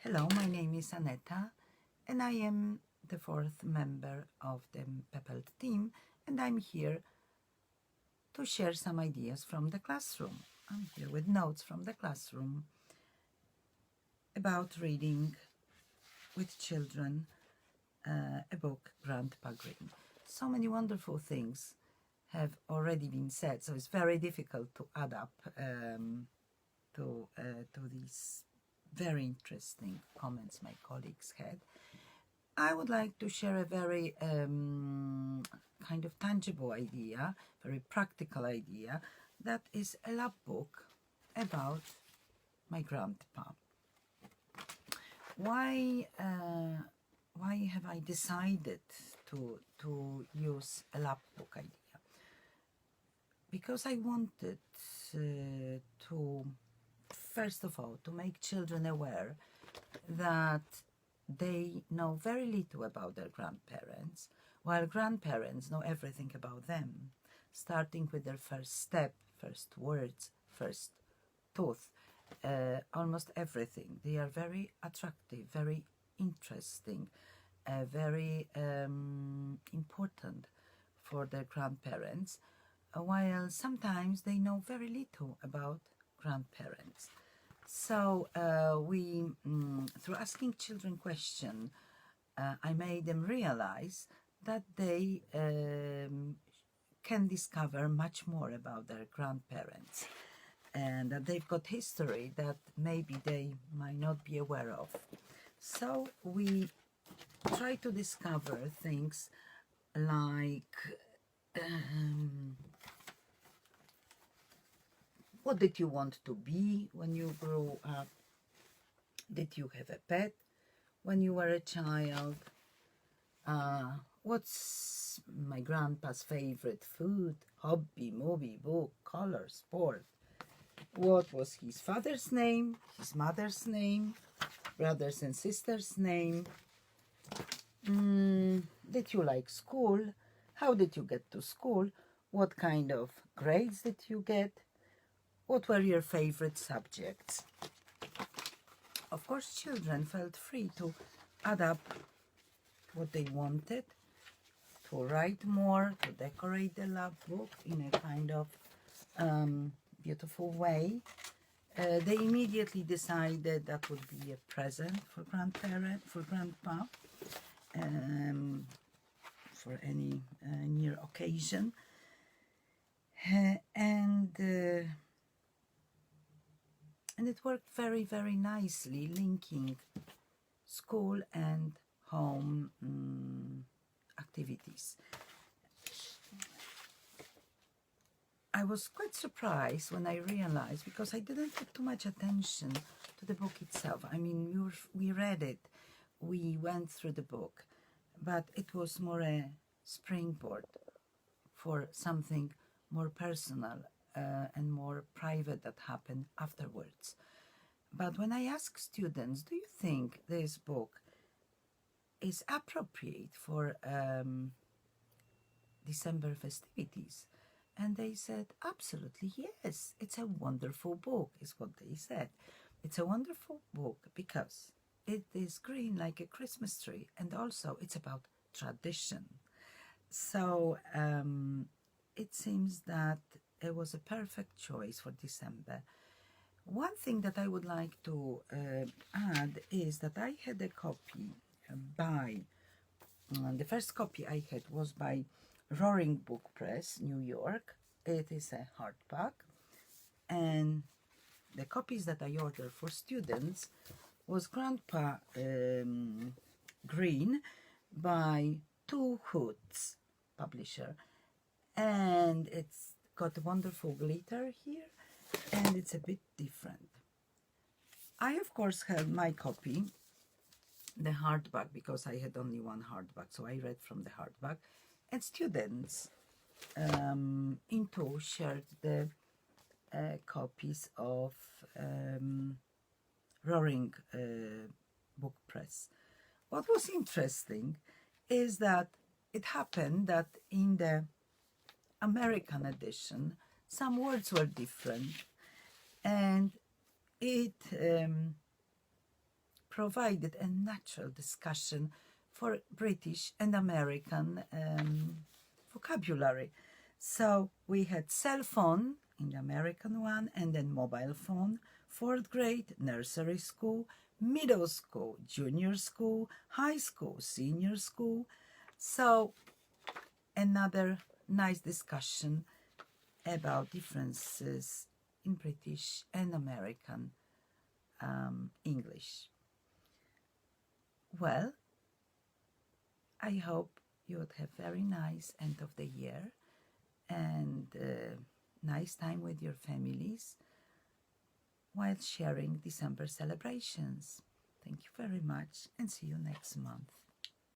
Hello, my name is Anneta, and I am the fourth member of the PEPELT team, and I'm here to share some ideas from the classroom. I'm here with notes from the classroom about reading with children a book, Granpa Green. So many wonderful things have already been said, so it's very difficult to add up to these very interesting comments my colleagues had. I would like to share a very kind of tangible idea, very practical idea, that is a lab book about my grandpa. Why have I decided to use a lab book idea? Because I wanted to, first of all, to make children aware that they know very little about their grandparents, while grandparents know everything about them, starting with their first step, first words, first tooth, almost everything. They are very attractive, very interesting, very important for their grandparents, while sometimes they know very little about grandparents. So we, through asking children questions, I made them realize that they can discover much more about their grandparents and that they've got history that maybe they might not be aware of. So we try to discover things like what did you want to be when you grew up? Did you have a pet when you were a child? What's my grandpa's favorite food, hobby, movie, book, color, sport? What was his father's name, his mother's name, brothers and sisters' name? Did you like school? How did you get to school? What kind of grades did you get? What were your favorite subjects? Of course, children felt free to add up what they wanted, to write more, to decorate the lab book in a kind of beautiful way. They immediately decided that would be a present for grandpa, for any near occasion. And it worked very, very nicely, linking school and home activities. I was quite surprised when I realized, because I didn't pay too much attention to the book itself. I mean, we read it, we went through the book, but it was more a springboard for something more personal and more private that happened afterwards. But when I ask students, do you think this book is appropriate for December festivities? And they said, absolutely yes, it's a wonderful book, is what they said. It's a wonderful book because it is green like a Christmas tree, and also it's about tradition. So it seems that it was a perfect choice for December. One thing that I would like to add is that I had a copy by, the first copy I had was by Roaring Book Press, New York. It is a hardback, and the copies that I ordered for students was Granpa Green by Two Hoods publisher, and it's got wonderful glitter here, and it's a bit different. I of course have my copy, the hardback, because I had only one hardback, so I read from the hardback, and students in two shared the copies of Roaring Book Press. What was interesting is that it happened that in the American edition some words were different, and it provided a natural discussion for British and American vocabulary. So we had cell phone in the American one, and then mobile phone, 4th grade, nursery school, middle school, junior school, high school, senior school. So another nice discussion about differences in British and American English. Well, I hope you would have very nice end of the year and nice time with your families while sharing December celebrations. Thank you very much and see you next month.